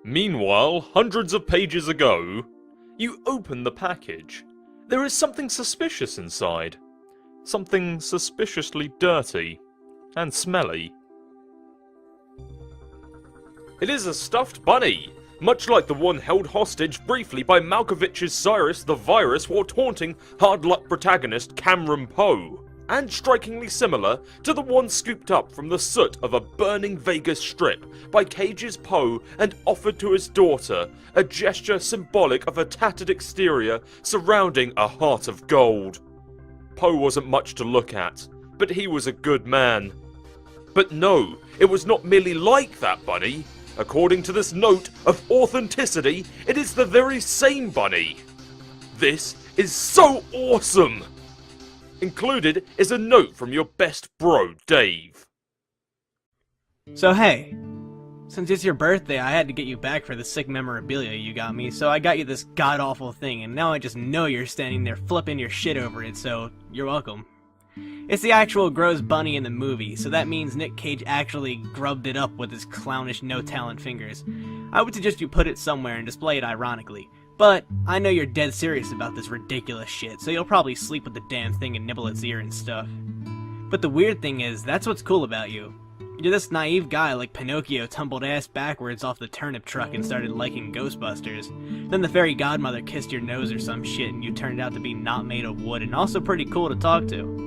Meanwhile, hundreds of pages ago, you open the package. There is something suspicious inside. Something suspiciously dirty and smelly. It is a stuffed bunny, much like the one held hostage briefly by Malkovich's Cyrus the Virus while taunting hard luck protagonist Cameron Poe, and strikingly similar to the one scooped up from the soot of a burning Vegas strip by Cage's Poe and offered to his daughter, a gesture symbolic of a tattered exterior surrounding a heart of gold. Poe wasn't much to look at, but he was a good man. But no, it was not merely like that bunny. According to this note of authenticity, it is the very same bunny. This is so awesome! Included is a note from your best bro, Dave. So hey, since it's your birthday, I had to get you back for the sick memorabilia you got me, so I got you this god-awful thing, and now I just know you're standing there flipping your shit over it, so you're welcome. It's the actual gross bunny in the movie, so that means Nick Cage actually grubbed it up with his clownish no-talent fingers. I would suggest you put it somewhere and display it ironically. But I know you're dead serious about this ridiculous shit, so you'll probably sleep with the damn thing and nibble its ear and stuff. But the weird thing is, that's what's cool about you. You're this naive guy like Pinocchio tumbled ass backwards off the turnip truck and started liking Ghostbusters. Then the fairy godmother kissed your nose or some shit and you turned out to be not made of wood and also pretty cool to talk to.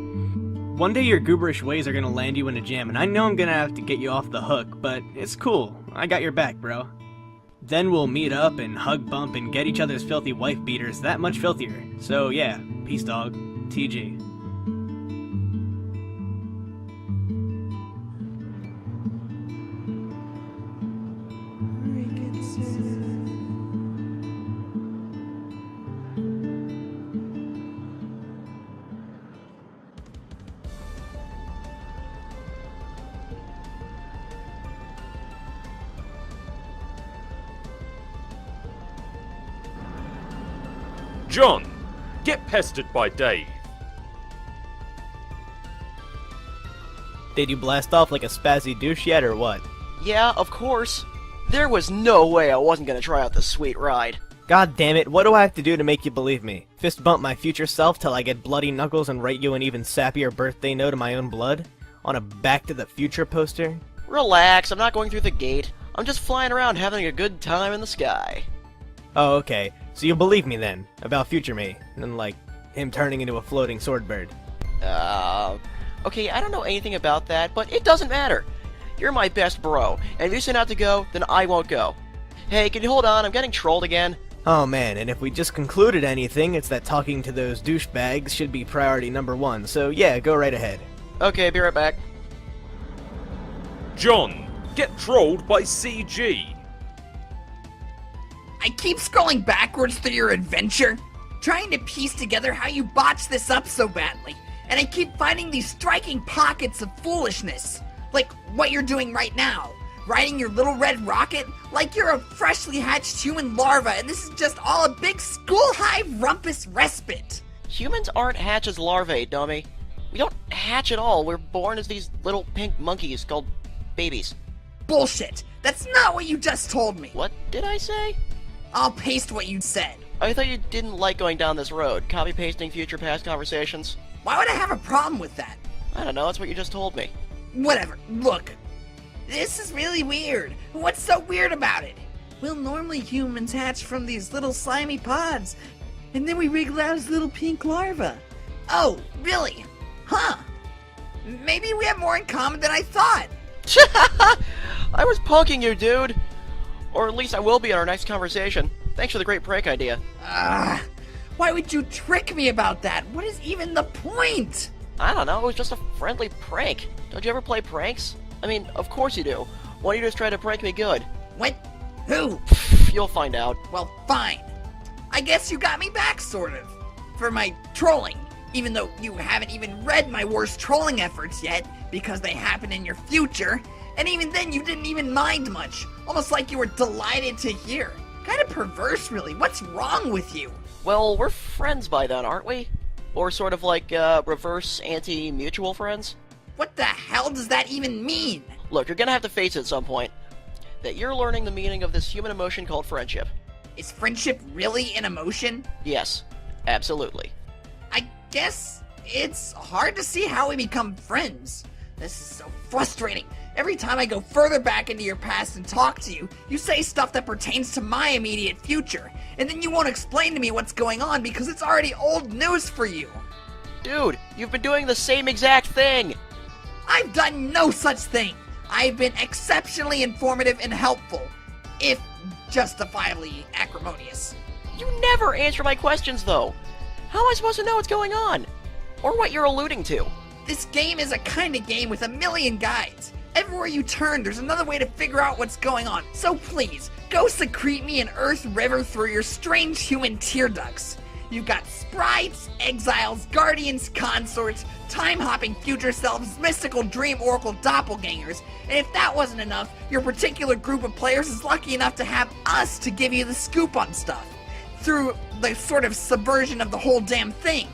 One day your gooberish ways are gonna land you in a jam, and I know I'm gonna have to get you off the hook, but it's cool. I got your back, bro. Then we'll meet up and hug bump and get each other's filthy wife beaters that much filthier. So yeah, peace dog. TG. John, get pestered by Dave. Did you blast off like a spazzy douche yet, or what? Yeah, of course. There was no way I wasn't gonna try out this sweet ride. God damn it, what do I have to do to make you believe me? Fist bump my future self till I get bloody knuckles and write you an even sappier birthday note in my own blood? On a Back to the Future poster? Relax, I'm not going through the gate. I'm just flying around having a good time in the sky. Oh, okay. So you'll believe me then, about future me, and like, him turning into a floating sword bird. Okay, I don't know anything about that, but it doesn't matter. You're my best bro, and if you send out to go, then I won't go. Hey, can you hold on? I'm getting trolled again. Oh man, and if we just concluded anything, it's that talking to those douchebags should be priority number one, so yeah, go right ahead. Okay, be right back. John, get trolled by CG. I keep scrolling backwards through your adventure, trying to piece together how you botched this up so badly, and I keep finding these striking pockets of foolishness, like what you're doing right now, riding your little red rocket like you're a freshly hatched human larva, and this is just all a big school-hive rumpus respite. Humans aren't hatched as larvae, dummy. We don't hatch at all, we're born as these little pink monkeys called babies. Bullshit! That's not what you just told me! What did I say? I'll paste what you said. I thought you didn't like going down this road, copy-pasting future past conversations. Why would I have a problem with that? I don't know, that's what you just told me. Whatever, look. This is really weird. What's so weird about it? Well, normally humans hatch from these little slimy pods, and then we wriggle out as little pink larvae. Oh, really? Huh. Maybe we have more in common than I thought. I was punking you, dude. Or at least I will be in our next conversation. Thanks for the great prank idea. Why would you trick me about that? What is even the point? I don't know, it was just a friendly prank. Don't you ever play pranks? I mean, of course you do. Why don't you just try to prank me good? What? Who? You'll find out. Well, fine. I guess you got me back, sort of. For my trolling. Even though you haven't even read my worst trolling efforts yet, because they happen in your future. And even then, you didn't even mind much. Almost like you were delighted to hear. Kinda perverse, really. What's wrong with you? Well, we're friends by then, aren't we? Or sort of like, reverse anti-mutual friends? What the hell does that even mean? Look, you're gonna have to face it at some point. that you're learning the meaning of this human emotion called friendship. Is friendship really an emotion? Yes, absolutely. I guess it's hard to see how we become friends. This is so frustrating. Every time I go further back into your past and talk to you, you say stuff that pertains to my immediate future, and then you won't explain to me what's going on because it's already old news for you. Dude, you've been doing the same exact thing! I've done no such thing. I've been exceptionally informative and helpful, if justifiably acrimonious. You never answer my questions, though. How am I supposed to know what's going on? Or what you're alluding to? This game is a kind of game with a million guides. Everywhere you turn, there's another way to figure out what's going on. So please, go secrete me an earth river through your strange human tear ducts. You've got sprites, exiles, guardians, consorts, time-hopping future selves, mystical dream oracle doppelgangers, and if that wasn't enough, your particular group of players is lucky enough to have us to give you the scoop on stuff, through the sort of subversion of the whole damn thing.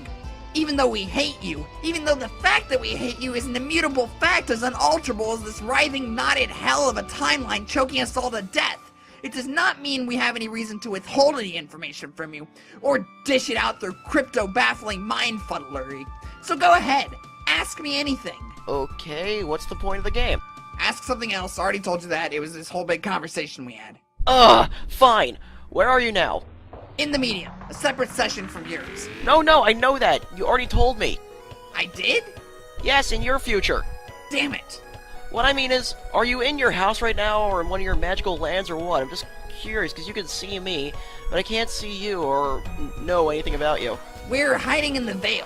Even though we hate you, even though the fact that we hate you is an immutable fact as unalterable as this writhing, knotted hell of a timeline choking us all to death, it does not mean we have any reason to withhold any information from you, or dish it out through crypto-baffling mind-fuddlery. So go ahead, ask me anything. Okay, what's the point of the game? Ask something else, I already told you that, it was this whole big conversation we had. Ugh, fine. Where are you now? In the medium, a separate session from yours. No, I know that. You already told me. I did? Yes, in your future. Damn it. What I mean is, are you in your house right now, or in one of your magical lands, or what? I'm just curious, because you can see me, but I can't see you, or know anything about you. We're hiding in the Veil.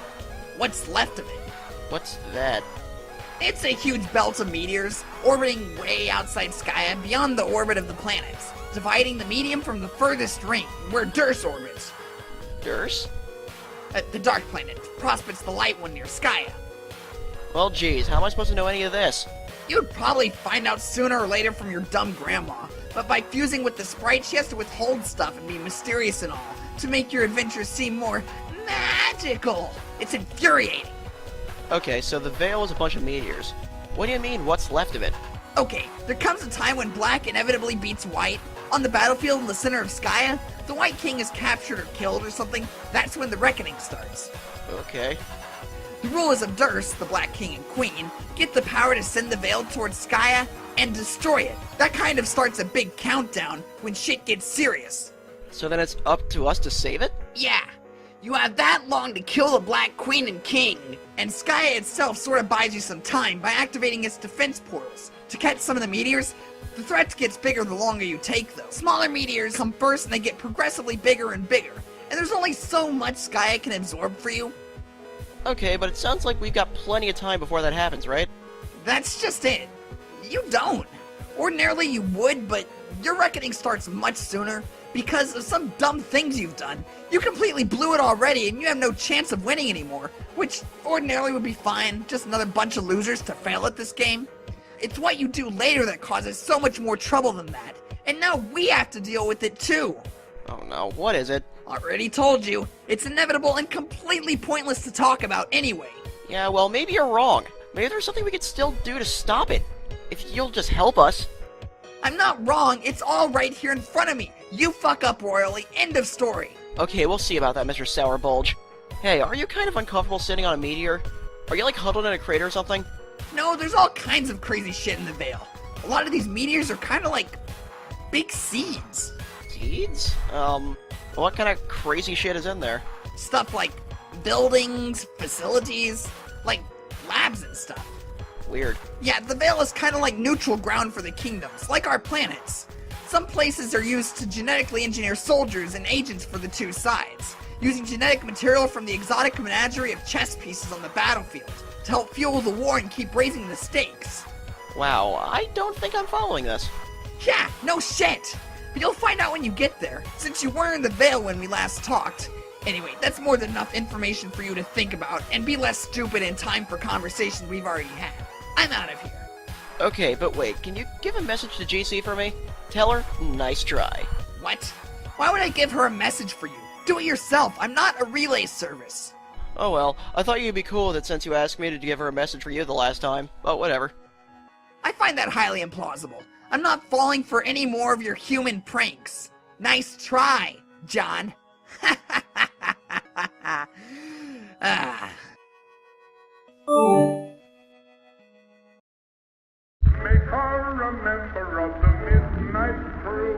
What's left of it? What's that? It's a huge belt of meteors, orbiting way outside Skya, beyond the orbit of the planets, dividing the medium from the furthest ring, where Durs orbits. Durs? The dark planet, prospects the light one near Skya. Well, geez, how am I supposed to know any of this? You'd probably find out sooner or later from your dumb grandma, but by fusing with the sprite, she has to withhold stuff and be mysterious and all, to make your adventures seem more magical. It's infuriating. Okay, so the Veil is a bunch of meteors. What do you mean, what's left of it? Okay, there comes a time when black inevitably beats white. On the battlefield in the center of Skya, the White King is captured or killed or something. That's when the reckoning starts. Okay. The rulers of Durs, the Black King and Queen, get the power to send the Veil towards Skya and destroy it. That kind of starts a big countdown when shit gets serious. So then it's up to us to save it? Yeah. You have that long to kill the Black Queen and King, and Skya itself sort of buys you some time by activating its defense portals. To catch some of the meteors, the threat gets bigger the longer you take though. Smaller meteors come first and they get progressively bigger and bigger, and there's only so much Skya can absorb for you. Okay, but it sounds like we've got plenty of time before that happens, right? That's just it. You don't. Ordinarily you would, but your reckoning starts much sooner. Because of some dumb things you've done. You completely blew it already and you have no chance of winning anymore, which ordinarily would be fine, just another bunch of losers to fail at this game. It's what you do later that causes so much more trouble than that, and now we have to deal with it too. Oh no, what is it? Already told you, it's inevitable and completely pointless to talk about anyway. Yeah, well, maybe you're wrong. Maybe there's something we could still do to stop it. If you'll just help us. I'm not wrong, it's all right here in front of me. You fuck up royally, end of story. Okay, we'll see about that, Mr. Sour Bulge. Hey, are you kind of uncomfortable sitting on a meteor? Are you like huddled in a crater or something? No, there's all kinds of crazy shit in the Veil. A lot of these meteors are kind of like big seeds. Seeds? What kind of crazy shit is in there? Stuff like buildings, facilities, like labs and stuff. Weird. Yeah, the Veil is kind of like neutral ground for the kingdoms, like our planets. Some places are used to genetically engineer soldiers and agents for the two sides, using genetic material from the exotic menagerie of chess pieces on the battlefield to help fuel the war and keep raising the stakes. Wow, I don't think I'm following this. Yeah, no shit! But you'll find out when you get there, since you were in the Veil when we last talked. Anyway, that's more than enough information for you to think about, and be less stupid in time for conversations we've already had. I'm out of here. Okay, but wait, can you give a message to GC for me? Tell her, nice try. What? Why would I give her a message for you? Do it yourself, I'm not a relay service. Oh well, I thought you'd be cool with it since you asked me to give her a message for you the last time, but whatever. I find that highly implausible. I'm not falling for any more of your human pranks. Nice try, John. Ah. Make her a member of the midnight crew.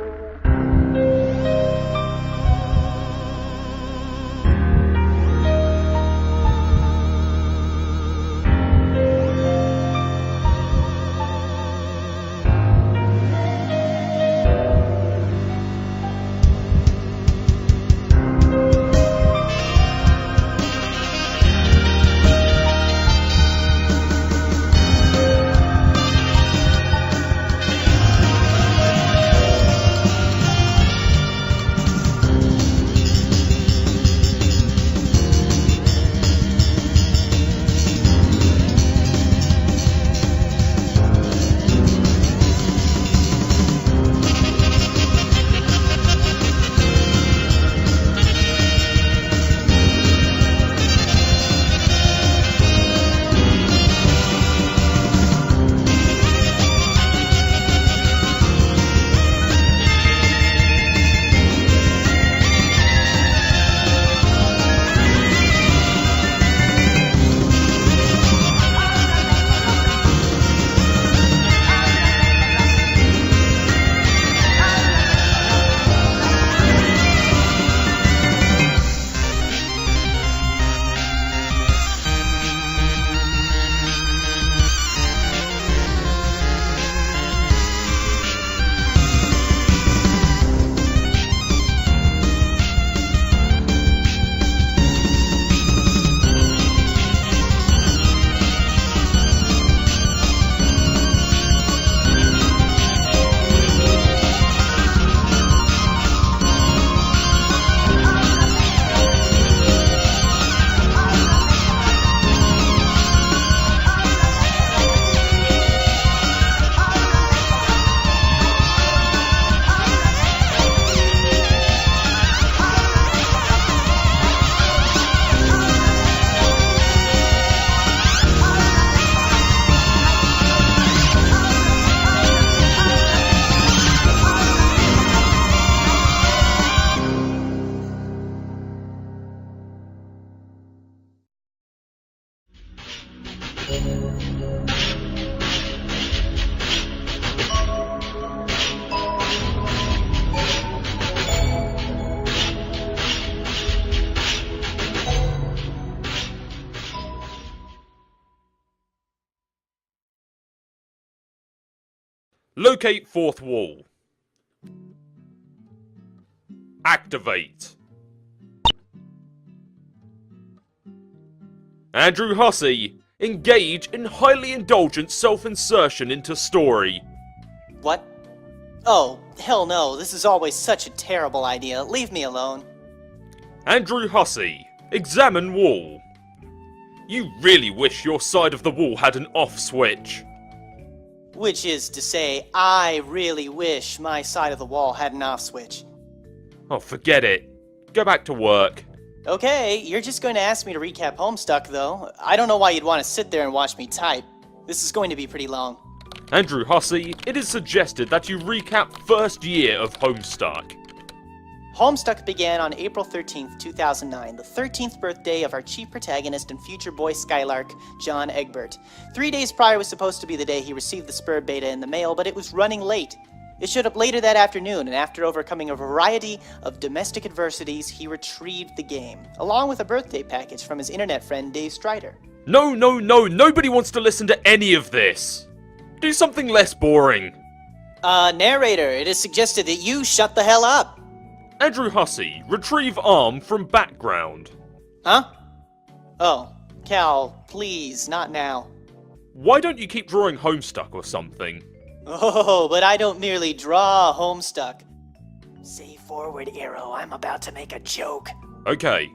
Locate fourth wall. Activate. Andrew Hussey, engage in highly indulgent self-insertion into story. What? Oh, hell no, this is always such a terrible idea. Leave me alone. Andrew Hussey, examine wall. You really wish your side of the wall had an off switch. Which is to say, I really wish my side of the wall had an off switch. Oh, forget it. Go back to work. Okay, you're just going to ask me to recap Homestuck, though. I don't know why you'd want to sit there and watch me type. This is going to be pretty long. Andrew Hussey, it is suggested that you recap first year of Homestuck. Homestuck began on April 13th, 2009, the 13th birthday of our chief protagonist and future boy Skylark, John Egbert. 3 days prior was supposed to be the day he received the Spur beta in the mail, but it was running late. It showed up later that afternoon, and after overcoming a variety of domestic adversities, he retrieved the game, along with a birthday package from his internet friend Dave Strider. No, nobody wants to listen to any of this. Do something less boring. Narrator, it is suggested that you shut the hell up. Andrew Hussey, retrieve arm from background. Huh? Oh, Cal, please, not now. Why don't you keep drawing Homestuck or something? Oh, but I don't merely draw Homestuck. Say forward arrow, I'm about to make a joke. Okay.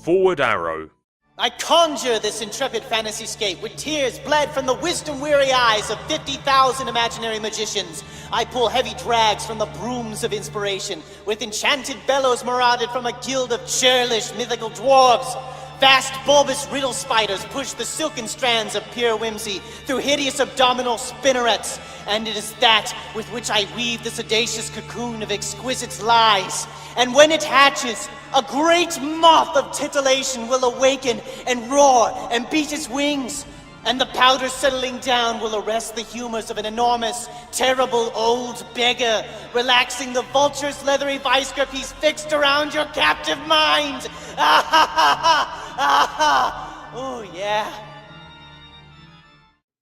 Forward arrow. I conjure this intrepid fantasy-scape with tears bled from the wisdom-weary eyes of 50,000 imaginary magicians. I pull heavy drags from the brooms of inspiration, with enchanted bellows marauded from a guild of churlish mythical dwarves. Vast bulbous riddle spiders push the silken strands of pure whimsy through hideous abdominal spinnerets, and it is that with which I weave the sedacious cocoon of exquisite lies. And when it hatches, a great moth of titillation will awaken and roar and beat its wings, and the powder settling down will arrest the humors of an enormous, terrible old beggar, relaxing the vulture's leathery vice grip he's fixed around your captive mind. Ah ha ha ha! Ah ha! Oh yeah.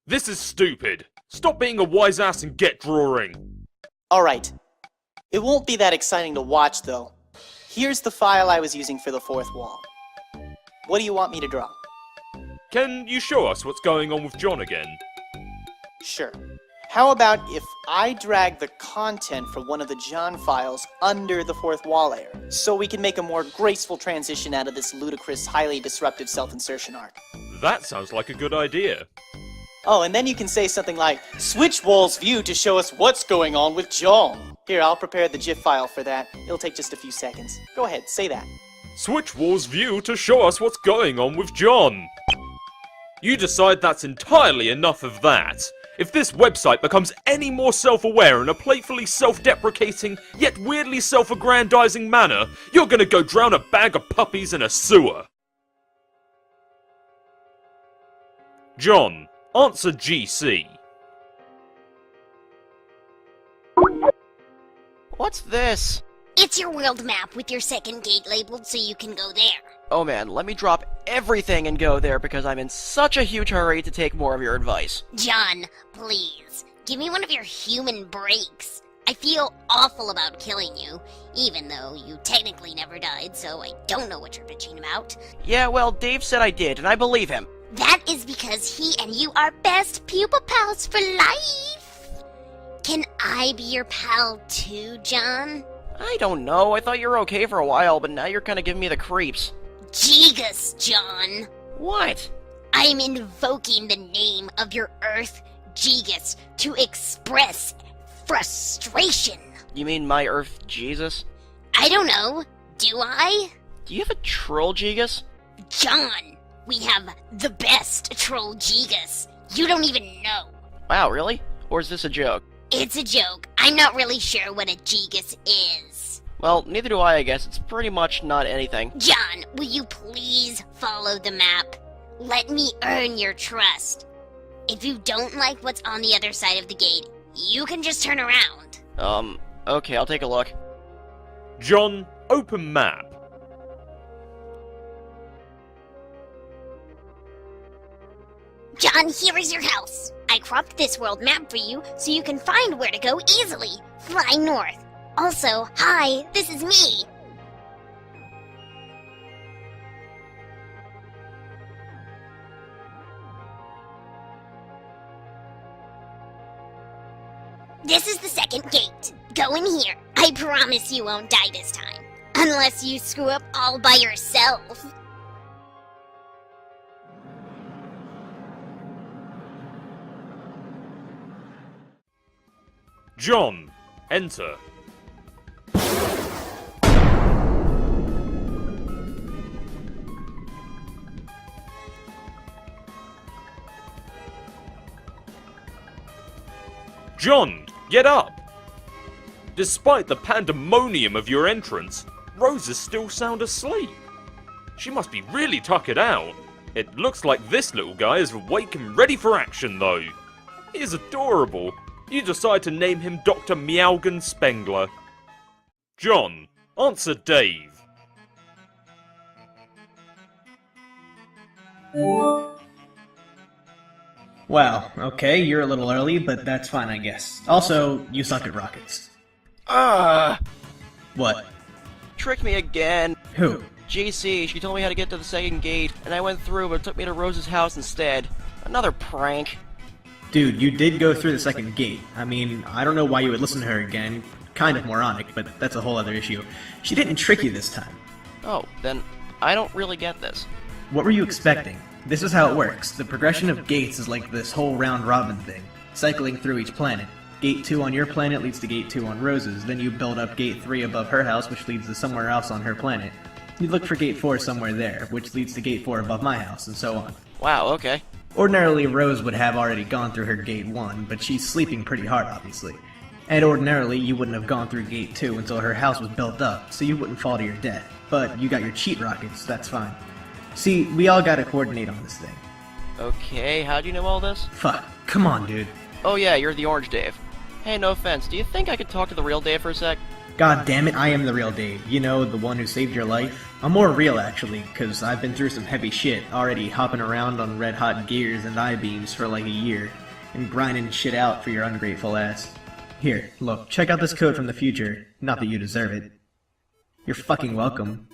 This is stupid. Stop being a wise ass and get drawing. Alright. It won't be that exciting to watch, though. Here's the file I was using for the fourth wall. What do you want me to draw? Can you show us what's going on with John again? Sure. How about if I drag the content from one of the John files under the fourth wall layer, so we can make a more graceful transition out of this ludicrous, highly disruptive self-insertion arc? That sounds like a good idea. Oh, and then you can say something like, switch wall's view to show us what's going on with John. Here, I'll prepare the GIF file for that. It'll take just a few seconds. Go ahead, say that. Switch Wall's view to show us what's going on with John. You decide that's entirely enough of that. If this website becomes any more self-aware in a playfully self-deprecating, yet weirdly self-aggrandizing manner, you're gonna go drown a bag of puppies in a sewer. John, answer GC. What's this? It's your world map with your second gate labeled so you can go there. Oh man, let me drop everything and go there because I'm in such a huge hurry to take more of your advice. John, please, give me one of your human breaks. I feel awful about killing you, even though you technically never died, so I don't know what you're bitching about. Yeah, well, Dave said I did, and I believe him. That is because he and you are best pupil pals for life. Can I be your pal too, John? I don't know, I thought you were okay for a while, but now you're kinda giving me the creeps. Jigus, John. What? I'm invoking the name of your Earth, Jigus, to express frustration. You mean my Earth Jesus? I don't know. Do I? Do you have a troll Gigas? John, we have the best troll Jigus. You don't even know. Wow, really? Or is this a joke? It's a joke. I'm not really sure what a Jigus is. Well, neither do I guess. It's pretty much not anything. John, will you please follow the map? Let me earn your trust. If you don't like what's on the other side of the gate, you can just turn around. Okay, I'll take a look. John, open map. John, here is your house. I cropped this world map for you so you can find where to go easily. Fly north. Also, hi, this is me. This is the second gate. Go in here. I promise you won't die this time. Unless you screw up all by yourself. John, enter. John, get up! Despite the pandemonium of your entrance, Rose is still sound asleep. She must be really tuckered out. It looks like this little guy is awake and ready for action though. He is adorable. You decide to name him Dr. Meowgan Spengler. John, answer Dave. Wow, okay, you're a little early, but that's fine, I guess. Also, you suck at rockets. What? Tricked me again. Who? GC, she told me how to get to the second gate, and I went through, but it took me to Rose's house instead. Another prank. Dude, you did go through the second gate. I mean, I don't know why you would listen to her again. Kind of moronic, but that's a whole other issue. She didn't trick you this time. Oh, then I don't really get this. What were you expecting? This is how it works. The progression of gates is like this whole round-robin thing, cycling through each planet. Gate 2 on your planet leads to Gate 2 on Rose's, then you build up Gate 3 above her house, which leads to somewhere else on her planet. You look for gate 4 somewhere there, which leads to gate 4 above my house, and so on. Wow, okay. Ordinarily, Rose would have already gone through her gate 1, but she's sleeping pretty hard, obviously. And ordinarily, you wouldn't have gone through gate 2 until her house was built up, so you wouldn't fall to your death. But you got your cheat rockets, that's fine. See, we all gotta coordinate on this thing. Okay, how do you know all this? Fuck, come on, dude. Oh yeah, you're the Orange Dave. Hey, no offense, do you think I could talk to the real Dave for a sec? God damn it, I am the real Dave. You know, the one who saved your life. I'm more real, actually, because I've been through some heavy shit, already hopping around on red-hot gears and I-beams for like a year, and grinding shit out for your ungrateful ass. Here, look, check out this code from the future. Not that you deserve it. You're fucking welcome.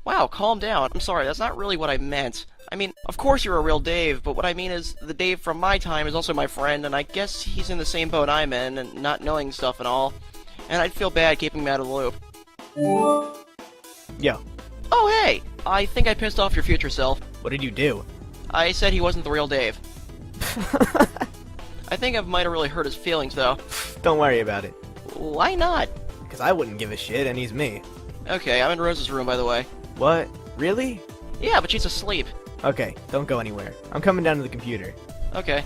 Wow, calm down. I'm sorry, that's not really what I meant. I mean, of course you're a real Dave, but what I mean is the Dave from my time is also my friend, and I guess he's in the same boat I'm in, and not knowing stuff and all. And I'd feel bad keeping him out of the loop. Yo, Oh hey! I think I pissed off your future self. what did you do? I said he wasn't the real Dave. I think I might have really hurt his feelings, though. Don't worry about it. Why not? Because I wouldn't give a shit, and he's me. Okay, I'm in Rose's room, by the way. What? Really? Yeah, but she's asleep. Okay, don't go anywhere. I'm coming down to the computer. Okay.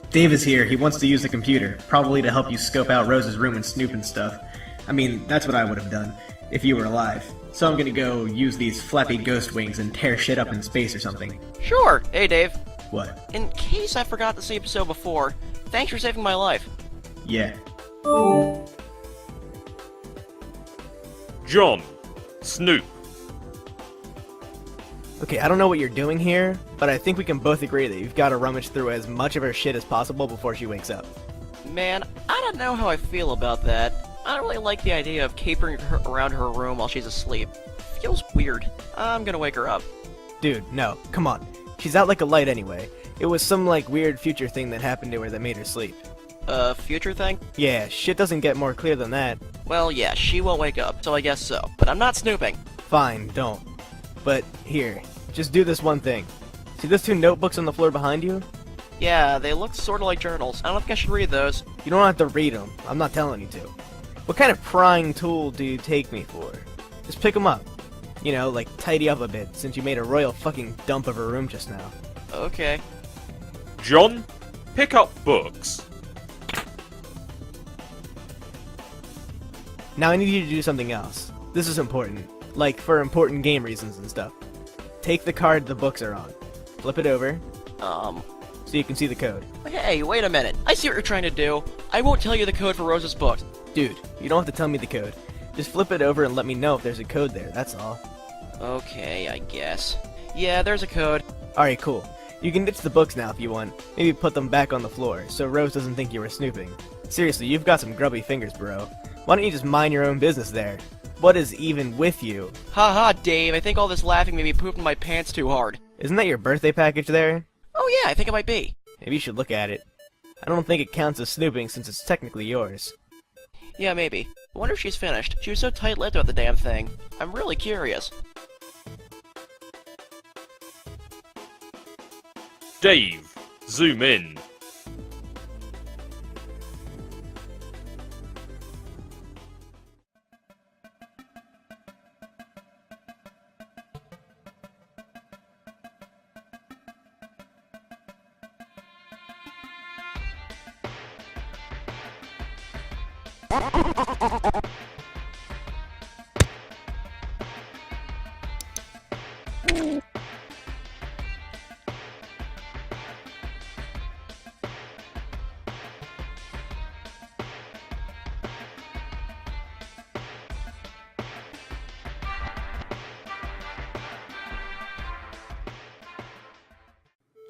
Dave is here. He wants to use the computer, probably to help you scope out Rose's room and snoop and stuff. I mean, that's what I would have done, if you were alive. So I'm gonna go use these flappy ghost wings and tear shit up in space or something. Sure! Hey, Dave. What? In case I forgot to say so before, thanks for saving my life. Yeah. John. Snoop. Okay, I don't know what you're doing here, but I think we can both agree that you've got to rummage through as much of her shit as possible before she wakes up. Man, I don't know how I feel about that. I don't really like the idea of capering her around her room while she's asleep. Feels weird. I'm gonna wake her up. Dude, no, come on. She's out like a light anyway. It was some like weird future thing that happened to her that made her sleep. Future thing? Yeah, shit doesn't get more clear than that. Well, yeah, she won't wake up, so I guess so. But I'm not snooping. Fine, don't. But here, just do this one thing. See those two notebooks on the floor behind you? Yeah, they look sorta like journals. I don't think I should read those. You don't have to read them. I'm not telling you to. What kind of prying tool do you take me for? Just pick them up. You know, like tidy up a bit, since you made a royal fucking dump of her room just now. Okay. John. Pick up books. Now I need you to do something else. This is important. Like, for important game reasons and stuff. Take the card the books are on. Flip it over, so you can see the code. Hey, wait a minute. I see what you're trying to do. I won't tell you the code for Rose's books. Dude, you don't have to tell me the code. Just flip it over and let me know if there's a code there, that's all. Okay, I guess. Yeah, there's a code. Alright, cool. You can ditch the books now if you want. Maybe put them back on the floor, so Rose doesn't think you were snooping. Seriously, you've got some grubby fingers, bro. Why don't you just mind your own business there? What is even with you? Haha, Dave, I think all this laughing made me poop in my pants too hard. Isn't that your birthday package there? Oh yeah, I think it might be. Maybe you should look at it. I don't think it counts as snooping since it's technically yours. Yeah, maybe. I wonder if she's finished. She was so tight-lipped about the damn thing. I'm really curious. Dave. Zoom in.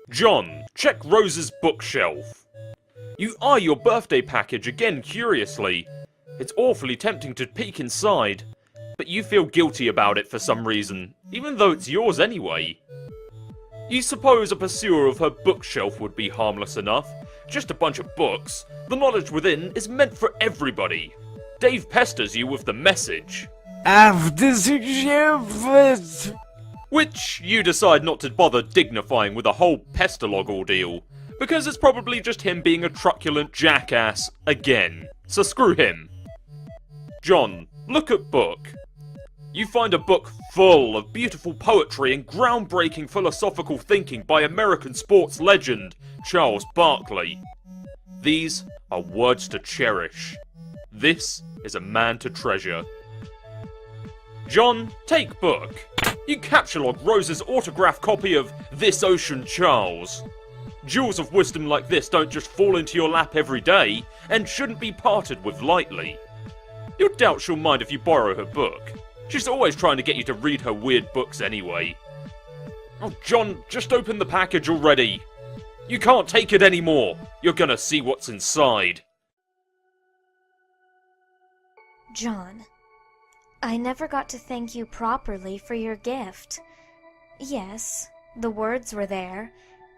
John, check Rose's bookshelf. You eye your birthday package again curiously. It's awfully tempting to peek inside, but you feel guilty about it for some reason, even though it's yours anyway. You suppose a pursuer of her bookshelf would be harmless enough. Just a bunch of books. The knowledge within is meant for everybody. Dave pesters you with the message. Which you decide not to bother dignifying with a whole pestalog ordeal, because it's probably just him being a truculent jackass again. So screw him. John, look at book. You find a book full of beautiful poetry and groundbreaking philosophical thinking by American sports legend Charles Barkley. These are words to cherish. This is a man to treasure. John, take book. You capture-log Rose's autographed copy of This Ocean Charles. Jewels of wisdom like this don't just fall into your lap every day, and shouldn't be parted with lightly. You'll doubt she'll mind if you borrow her book. She's always trying to get you to read her weird books anyway. Oh, John, just open the package already. You can't take it anymore. You're gonna see what's inside. John, I never got to thank you properly for your gift. Yes, the words were there.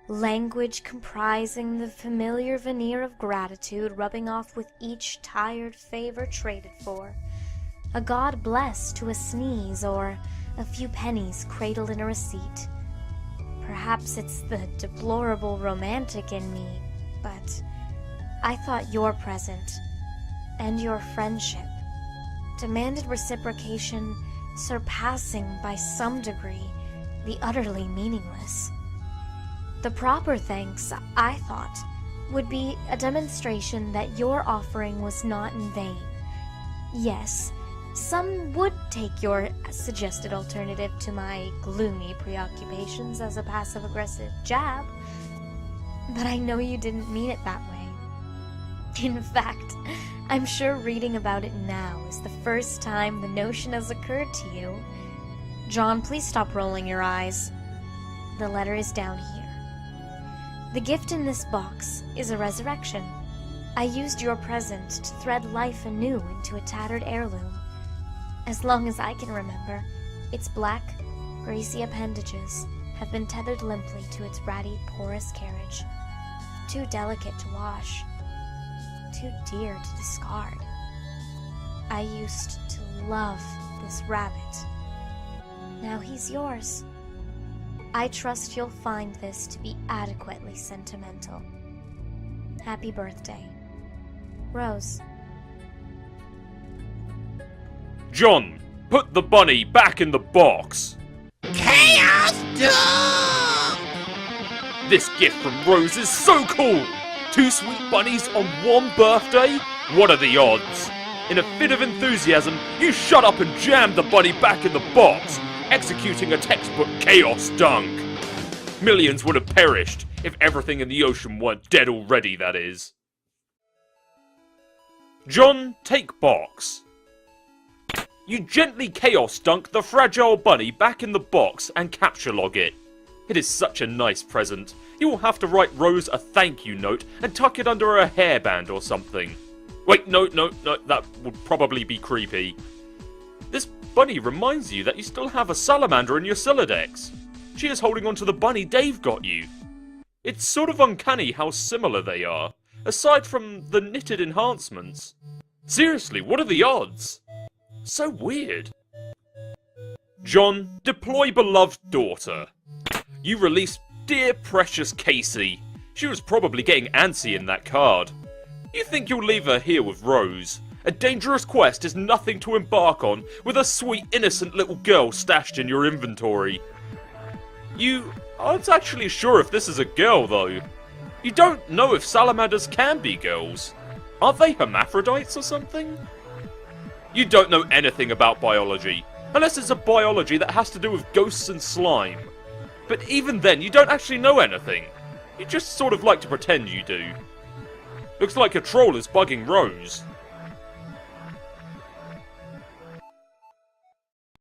Language comprising the familiar veneer of gratitude rubbing off with each tired favor traded for. A God bless to a sneeze or a few pennies cradled in a receipt. Perhaps it's the deplorable romantic in me, but I thought your present and your friendship demanded reciprocation surpassing by some degree the utterly meaningless. The proper thanks, I thought, would be a demonstration that your offering was not in vain. Yes, some would take your suggested alternative to my gloomy preoccupations as a passive-aggressive jab, but I know you didn't mean it that way. In fact, I'm sure reading about it now is the first time the notion has occurred to you. John, please stop rolling your eyes. The letter is down here. The gift in this box is a resurrection. I used your present to thread life anew into a tattered heirloom. As long as I can remember, its black, greasy appendages have been tethered limply to its ratty, porous carriage. Too delicate to wash. Too dear to discard. I used to love this rabbit. Now he's yours. I trust you'll find this to be adequately sentimental. Happy birthday. Rose. John, put the bunny back in the box. Chaos Dome! This gift from Rose is so cool! 2 sweet bunnies on one birthday? What are the odds? In a fit of enthusiasm, you shut up and jammed the bunny back in the box, executing a textbook chaos dunk. Millions would have perished if everything in the ocean weren't dead already, that is. John, take box. You gently chaos dunk the fragile bunny back in the box and capture log it. It is such a nice present. You will have to write Rose a thank you note and tuck it under a hairband or something. Wait, no, that would probably be creepy. This bunny reminds you that you still have a salamander in your Silodex. She is holding onto the bunny Dave got you. It's sort of uncanny how similar they are, aside from the knitted enhancements. Seriously, what are the odds? So weird. John, deploy beloved daughter. You release dear precious Casey. She was probably getting antsy in that card. You think you'll leave her here with Rose? A dangerous quest is nothing to embark on with a sweet innocent little girl stashed in your inventory. You aren't actually sure if this is a girl though. You don't know if salamanders can be girls. Aren't they hermaphrodites or something? You don't know anything about biology, unless it's a biology that has to do with ghosts and slime. But even then, you don't actually know anything. You just sort of like to pretend you do. Looks like a troll is bugging Rose.